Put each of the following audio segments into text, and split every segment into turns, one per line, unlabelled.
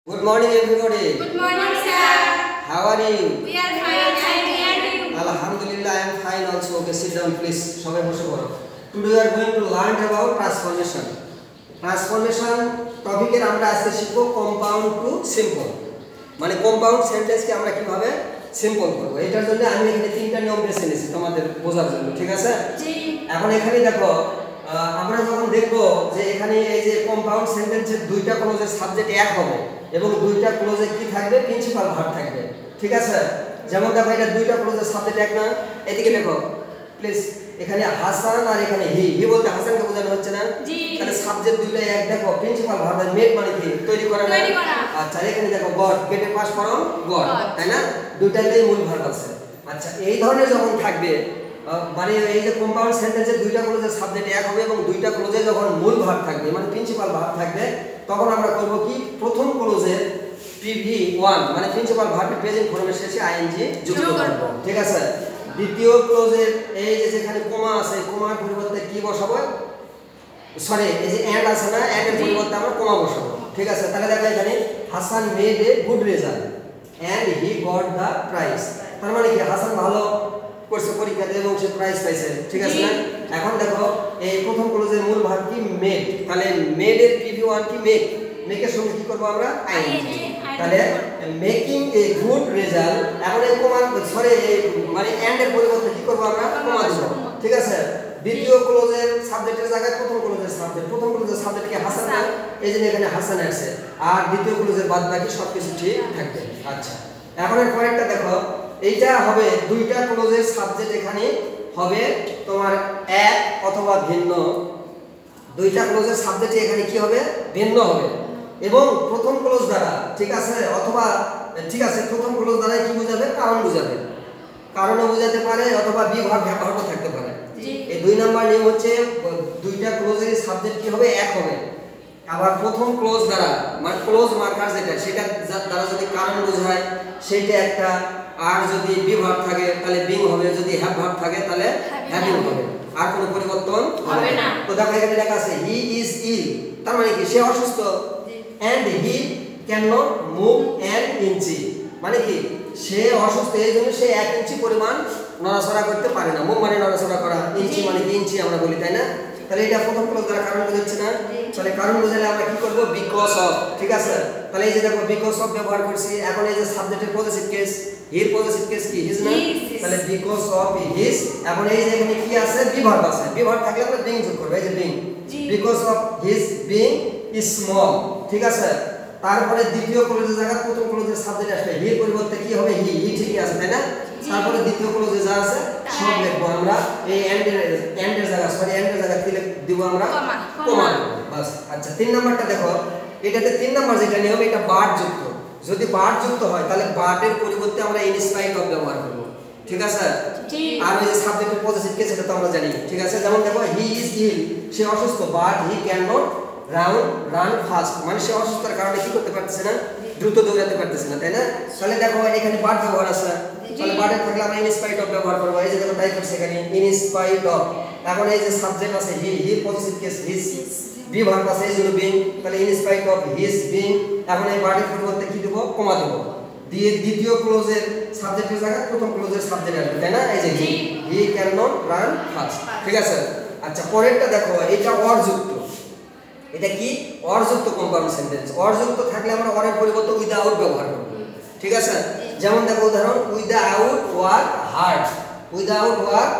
Good morning, everybody.
Good morning, sir.
How are you?
We are fine. And you?
Alhamdulillah, I am fine also. Okay, sit down, please. সবাই বসে পড়ো. Today we are going to learn about transformation. Transformation টপিকের আমরা আজকে শিখব compound to simple. মানে compound sentence কে আমরা কিভাবে সিম্পল করব। এটার জন্য আমি এখানে তিনটা নিয়ম বেছে নিয়েছি তোমাদের বোঝার জন্য, ঠিক আছে?
জি।
এখন এখানে দেখো আমরা যখন দেখব যে এখানে এই যে কম্পাউন্ড সেন্টেন্সের দুইটা ক্লোজের সাবজেক্ট এক হবে এবং দুইটা ক্লোজে কি থাকবে প্রিন্সিপাল ভার্ব থাকবে, ঠিক আছে? যেমন দেখো এটা দুইটা ক্লোজের সাবজেক্ট এক না, এদিকে দেখো প্লিজ, এখানে হাসান আর এখানে হি বলতে হাসানকে বোঝানো হচ্ছে না? তাহলে সাবজেক্ট দুইটা এক, দেখো প্রিন্সিপাল ভার্ব মেড মানে কি তৈরি করা না? আচ্ছা, এখানে দেখো গড, গেটে পাস ফরম গড, তাই না? দুইটাতেই মূল ভার্ব আছে। আচ্ছা, এই ধরনের যখন থাকবে মানে এই যে কম্পাউন্ড সেন্টেন্সে দুইটা ক্লোজের সাবজেক্ট এক হবে এবং দুইটা ক্লোজে যখন মূল ভার্ব থাকবে মানে প্রিন্সিপাল ভার্ব থাকবে, তখন আমরা করব কি প্রথম ক্লোজের PV1 মানে প্রিন্সিপাল ভার্বের প্রেজেন্ট ফর্মের শেষে আইএনজি যুক্ত করব, ঠিক আছে? দ্বিতীয় ক্লোজের এই যে যেখানে কমা আছে, কমার পরিবর্তে কি বসাবো? সরি, এই যে এন্ড আছে না, এন্ড এর পরিবর্তে আমরা কমা বসাবো, ঠিক আছে? তাহলে দেখো এখানে Hasan made a good result and he got the prize. তার মানে কি হাসান ভালো করছে পরীক্ষাতে এবং সে প্রাইজ পাইছে, ঠিক আছে না? এখন দেখো এই প্রথম ক্লোজের মূল ভার্ব কি মেড, তাহলে মেড এর PV1 কি মেক, মেকের সঙ্গে কি করব আমরা আইএনজি, তাহলে মেকিং এ গুড রেজাল্ট। এখন এই কমা সরি মানে এন্ড এর পরিবর্তে কি করব আমরা কমা দেব, ঠিক আছে? দ্বিতীয় ক্লোজের সাবজেক্টের জায়গায় প্রথম ক্লোজের সাবজেক্ট কি হাসান, এই যে এখানে হাসান আছে, আর দ্বিতীয় ক্লোজের বাদ বাকি সবকিছু ঠিক থাকবে। আচ্ছা, এখন এর পরেরটা দেখো, এইটা হবে দুইটা ক্লোজের সাবজেক্ট এখানে হবে তোমার এক অথবা ভিন্ন, দুইটা ক্লোজের সাবজেক্ট এখানে কি হবে ভিন্ন হবে এবং প্রথম ক্লোজ দ্বারা, ঠিক আছে, অথবা ঠিক আছে প্রথম ক্লোজ দ্বারা কি বোঝাবে কারণ বোঝাবে, কারণও বোঝাতে পারে অথবা বি ভার্ব ব্যবহারও থাকতে পারে। এই দুই নাম্বার নিয়ম হচ্ছে দুইটা ক্লোজের সাবজেক্ট কি হবে এক হবে, আবার প্রথম ক্লোজ দ্বারা মানে ক্লোজ মার্কার যেটা সেটা দ্বারা যদি কারণ বোঝায় সেটা একটা, আর যদি বি ভার্ব থাকে তাহলে বিং হবে, যদি হ্যাভ ভার্ব থাকে তাহলে হ্যাভিং হবে, আর কোনো পরিবর্তন হবে না। তো দেখো এখানে লেখা আছে হি ইজ ইল, তার মানে কি সে অসুস্থ, and he can not move an inch, মানে কি সে অসুস্থ এই জন্য সে 1 ইঞ্চি পরিমাণ নড়াচড়া করতে পারে না। মুভ মানে নড়াচড়া করা, ইঞ্চি মানে কি ইঞ্চি আমরা বলি, তাই না? তাহলে এটা প্রথম ক্লোজ দ্বারা কারণ বোঝাচ্ছে না, তাহলে কারণ বোঝালে আমরা কি করব বিকজ অফ, ঠিক আছে? তাহলে এই যে দেখো বিকজ অফ ব্যবহার করছি। এখন এই যে সাবজেক্টের পজিটিভ কেস, হির পজিটিভ কেস কি হিজ না, তাহলে বিকজ অফ হিজ। এখন এই যে এখানে কি আছে বি ভার্ব আছে, বি ভার্ব থাকলে আমরা বিং যোগ করব, এই যে being, because of his being small, ঠিক আছে? তারপরে দ্বিতীয় ক্লোজের জায়গা প্রথম ক্লোজের সাবজেক্ট আসবে, হির পরিবর্তে কি হবে হি, হি ঠিকই আছে, তাই না? তারপরে দ্বিতীয় ক্লোজে যা আছে সব লিখবো আমরা এই এন্ডের জায়গা, সরি এন্ডের জায়গা কি দিব আমরা কমা দেব, বাস। আচ্ছা, 3 নাম্বারটা দেখো, এটাতে 3 নাম্বার যেটা নিয়ম, এটা বার্ড যুক্ত। যদি বার্ড যুক্ত হয় তাহলে বার্ডের পরিবর্তে আমরা ইন স্পাইট অফ ব্যবহার করব, ঠিক আছে? আর ওই যে সাবজেক্টের পজিটিভ কেস সেটা তো আমরা জানি, ঠিক আছে? যেমন দেখো হি ইজ ইল, সে অসুস্থ, but he can not run fast, মানে সে অসুস্থতার কারণে কি করতে পারতেছে না, দ্রুত দৌড়াতে পারতেছে না, তাই না? তাহলে দেখো এখানে বার্ড ব্যবহার আছে, তাহলে বার্ডের থাকলে আমরা ইন স্পাইট অফ ব্যবহার করব। এই যে দেখো টাইপ করছে এখানে ইন স্পাইট অফ। এখন এই যে সাবজেক্ট আছে he, he positive case his, be verb আছে এই জন্য বিং, তাহলে in spite of his being. এখন এই বার্ডের পরিবর্তে কি দেব কমা দেব, দিয়ে দ্বিতীয় ক্লোজের সাবজেক্টের জায়গায় প্রথম ক্লোজের সাবজেক্ট আসবে, তাই না? এই যে হি ক্যান নট রান ফাস্ট, ঠিক আছে? আচ্ছা, পরেরটা দেখো, এটা অর যুক্ত। এটা কি অর যুক্ত কম্পাউন্ড সেন্টেন্স। অর যুক্ত থাকলে আমরা অরের পরিবর্তে উইদাউট ব্যবহার করব, ঠিক আছে? যেমন দেখো উদাহরণ without work hard, without work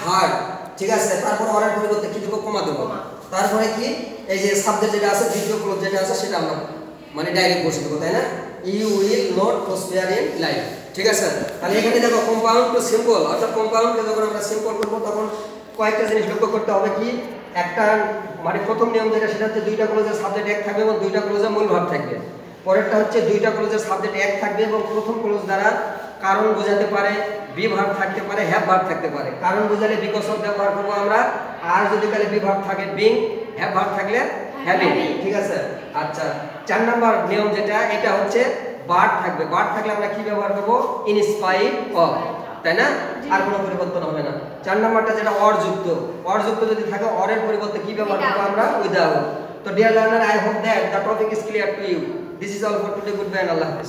hard, ঠিক আছে? তারপর অরের পরিবর্তে কি দেব কমা দেব, তারপরে কি এই যে সাবজেক্ট যেটা আছে দ্বিতীয় ক্লোজ যেটা আছে সেটা আমরা মানে ডাইরেক্ট বসে দেব, তাই না? You will not prosper in life, ঠিক আছে? তাহলে এখানে দেখো কম্পাউন্ড টু সিম্পল, অর্থাৎ কম্পাউন্ডকে যখন আমরা সিম্পল করব তখন কয়েকটা জিনিস লক্ষ্য করতে হবে। কি একটা মানে প্রথম নিয়ম যেটা সেটা হচ্ছে দুইটা ক্লোজের সাবজেক্ট এক থাকবে এবং দুইটা ক্লোজের মূল ভার্ব থাকবে। পরেরটা হচ্ছে দুইটা ক্লোজের সাবজেক্ট এক থাকবে এবং প্রথম ক্লোজ দ্বারা কারণ বোঝাতে পারে, বি ভার্ব থাকতে পারে, হ্যাভ ভার্ব থাকতে পারে। কারণ বোঝালে বিকজ অফ ব্যবহার করব আমরা, আর যদি তাহলে বি ভার্ব থাকে বিং, হ্যাভ ভার্ব থাকলে হ্যাভিং, ঠিক আছে? আচ্ছা, 4 নাম্বার নিয়ম যেটা, এটা হচ্ছে বার্ড থাকবে, বার্ড থাকলে আমরা কি ব্যবহার করব ইন স্পাইট অফ, তাই না? আর কোনো পরিবর্তন হবে না। 4 নাম্বারটা যেটা অর যুক্ত, অর যুক্ত যদি থাকে অরের পরিবর্তে কি ব্যবহার করব আমরা উইদাউট। তো dear learner, I hope that the topic is clear to you. This is all for today, good bye, আল্লাহ হাফেজ।